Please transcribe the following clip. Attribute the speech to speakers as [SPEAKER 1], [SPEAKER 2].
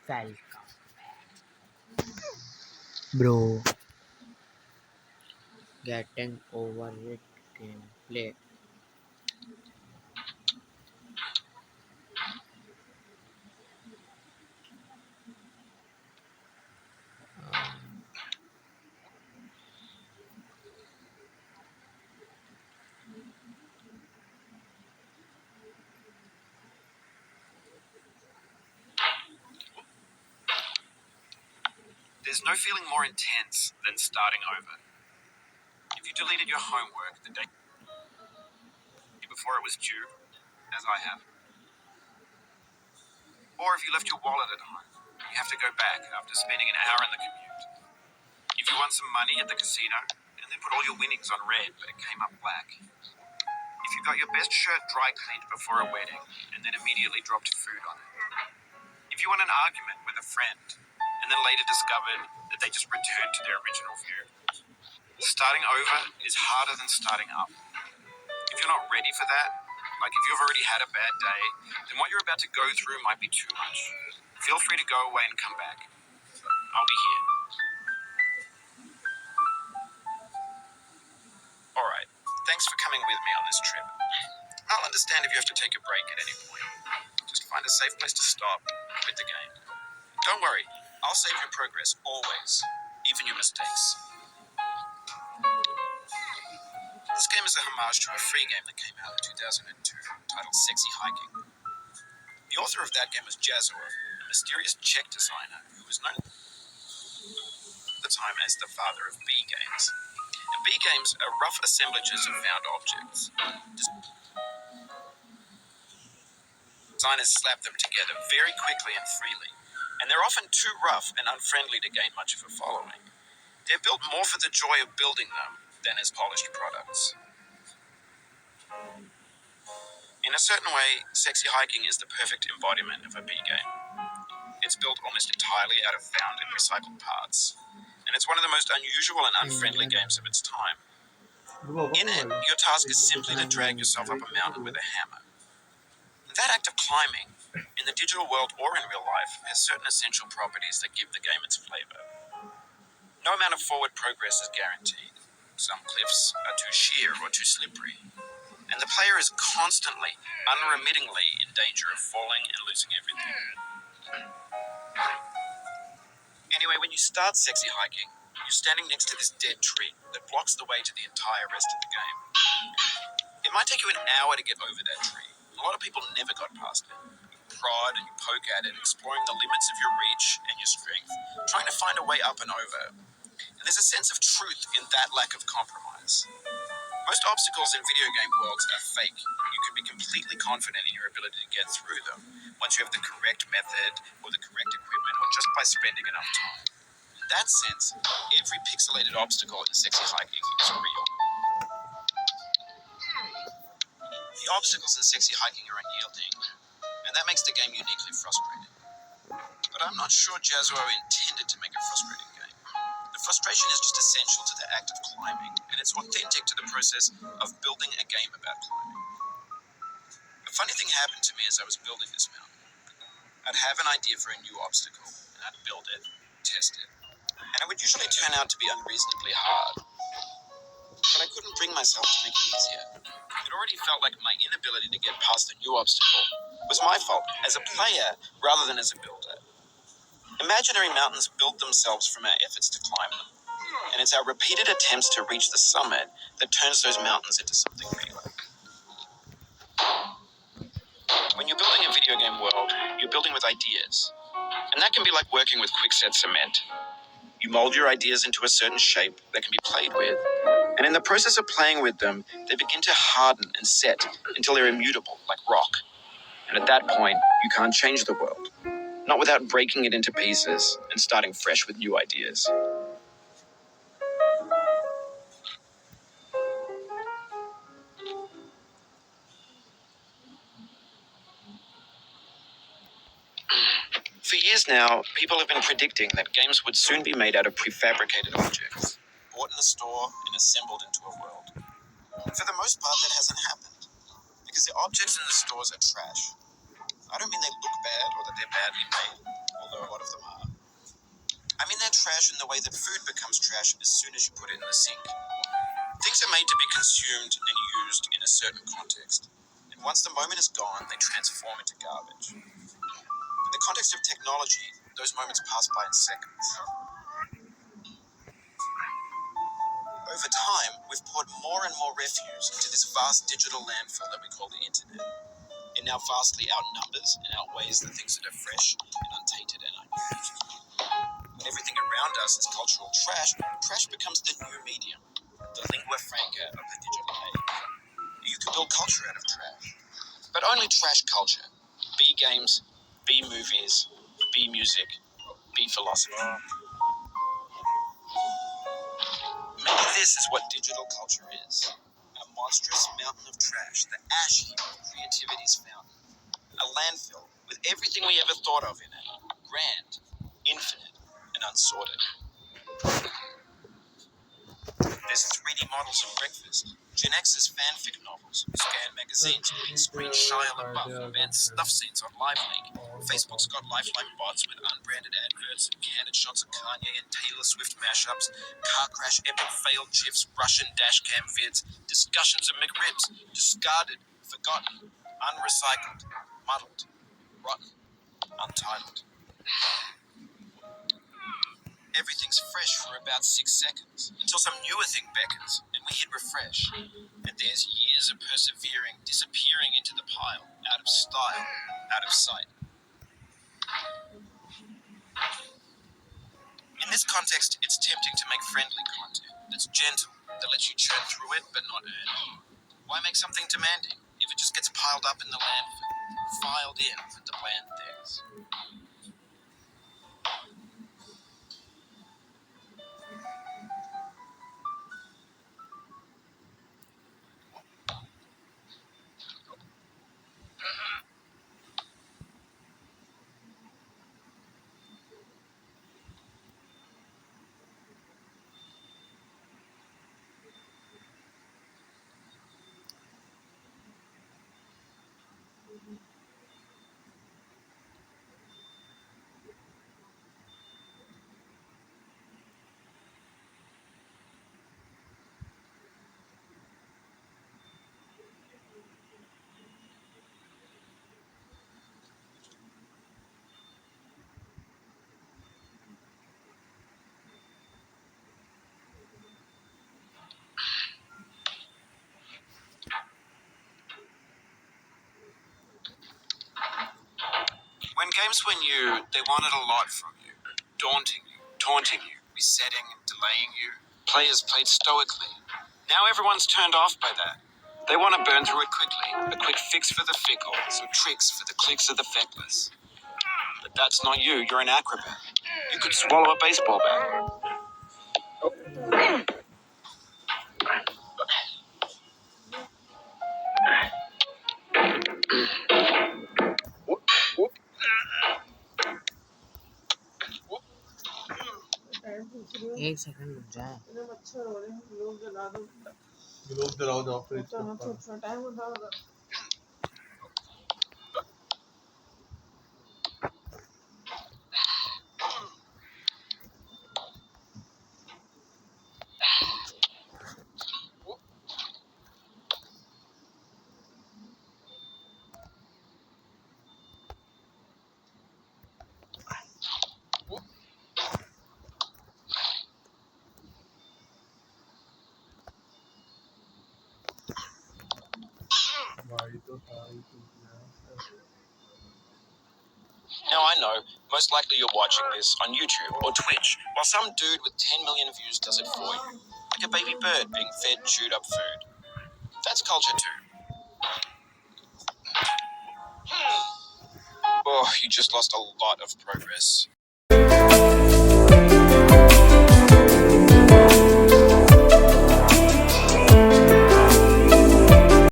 [SPEAKER 1] Falcon. Bro, getting over it gameplay.
[SPEAKER 2] There's no feeling more intense than starting over. If you deleted your homework the day before it was due, as I have, or if you left your wallet at home, you have to go back after spending an hour in the commute. If you won some money at the casino and then put all your winnings on red but it came up black. If you got your best shirt dry cleaned before a wedding and then immediately dropped food on it. If you won an argument with a friend and then later discovered that they just returned to their original view. Starting over is harder than starting up. If you're not ready for that, like if you've already had a bad day, then what you're about to go through might be too much. Feel free to go away and come back. I'll be here. Alright, thanks for coming with me on this trip. I'll understand if you have to take a break at any point. Just find a safe place to stop with the game. Don't worry, I'll save your progress always, even your mistakes. This game is a homage to a free game that came out in 2002 titled Sexy Hiking. The author of that game was Jazor, a mysterious Czech designer who was known at the time as the father of B games. And B games are rough assemblages of found objects. Designers slap them together very quickly and freely, and they're often too rough and unfriendly to gain much of a following. They're built more for the joy of building them than as polished products. In a certain way, Sexy Hiking is the perfect embodiment of a B game. It's built almost entirely out of found and recycled parts, and it's one of the most unusual and unfriendly games of its time. In it, your task is simply to drag yourself up a mountain with a hammer. That act of climbing, in the digital world or in real life, has certain essential properties that give the game its flavor. No amount of forward progress is guaranteed. Some cliffs are too sheer or too slippery, and the player is constantly, unremittingly in danger of falling and losing everything. Anyway, when you start Sexy Hiking, you're standing next to this dead tree that blocks the way to the entire rest of the game. It might take you an hour to get over that tree. A lot of people never got past it. You prod and you poke at it, exploring the limits of your reach and your strength, trying to find a way up and over. And there's a sense of truth in that lack of compromise. Most obstacles in video game worlds are fake. You can be completely confident in your ability to get through them once you have the correct method or the correct equipment or just by spending enough time. In that sense, every pixelated obstacle in Sexy Hiking is real. The obstacles in Sexy Hiking are unyielding, and that makes the game uniquely frustrating. But I'm not sure Jazzuo intended to make a frustrating game. The frustration is just essential to the act of climbing, and it's authentic to the process of building a game about climbing. A funny thing happened to me as I was building this mountain. I'd have an idea for a new obstacle, and I'd build it, test it, and it would usually turn out to be unreasonably hard. But I couldn't bring myself to make it easier. It already felt like my inability to get past the new obstacle was my fault as a player rather than as a builder. Imaginary mountains build themselves from our efforts to climb them, and it's our repeated attempts to reach the summit that turns those mountains into something real. When you're building a video game world, you're building with ideas, and that can be like working with quickset cement. You mold your ideas into a certain shape that can be played with, and in the process of playing with them, they begin to harden and set until they're immutable, like rock. And at that point, you can't change the world, not without breaking it into pieces and starting fresh with new ideas. For years now, people have been predicting that games would soon be made out of prefabricated objects, bought in a store and assembled into a world. For the most part, that hasn't happened, because the objects in the stores are trash. I don't mean they look bad or that they're badly made, although a lot of trash in the way that food becomes trash as soon as you put it in the sink. Things are made to be consumed and used in a certain context. And once the moment is gone, they transform into garbage. In the context of technology, those moments pass by in seconds. Over time, we've poured more and more refuse into this vast digital landfill that we call the internet. It now vastly outnumbers and outweighs the things that are fresh and untainted and unused. When everything around us is cultural trash, trash becomes the new medium, the lingua franca of the digital age. You can build culture out of trash, but only trash culture. Be games, be movies, be music, be philosophy. Maybe this is what digital culture is. A monstrous mountain of trash, the ash heap of creativity's fountain. A landfill with everything we ever thought of in it. Grand, infinite, and unsorted. There's 3D models of breakfast, Gen X's fanfic novels, Scan magazines, green screen Shia LaBeouf, banned stuff scenes on LiveLeak. Facebook's got lifelike bots with unbranded adverts and candid shots of Kanye and Taylor Swift mashups, car crash epic failed gifs, Russian dashcam vids, discussions of McRibs, discarded, forgotten, unrecycled, muddled, rotten, untitled. Everything's fresh for about 6 seconds, until some newer thing beckons, and we hit refresh. And there's years of persevering disappearing into the pile, out of style, out of sight. In this context, it's tempting to make friendly content that's gentle, that lets you churn through it but not earn it. Why make something demanding if it just gets piled up in the landfill, filed in with the bland things? When games were new, they wanted a lot from you. Daunting you, taunting you, resetting and delaying you. Players played stoically. Now everyone's turned off by that. They want to burn through it quickly. A quick fix for the fickle, some tricks for the clicks of the feckless. But that's not you, you're an acrobat. You could swallow a baseball bat.
[SPEAKER 1] एक second रुक जा।
[SPEAKER 3] लोग जलाओ जाओ fridge के ऊपर।
[SPEAKER 2] Now I know, most likely you're watching this on YouTube or Twitch, while some dude with 10 million views does it for you. Like a baby bird being fed chewed up food. That's culture too. Oh, you just lost a lot of progress.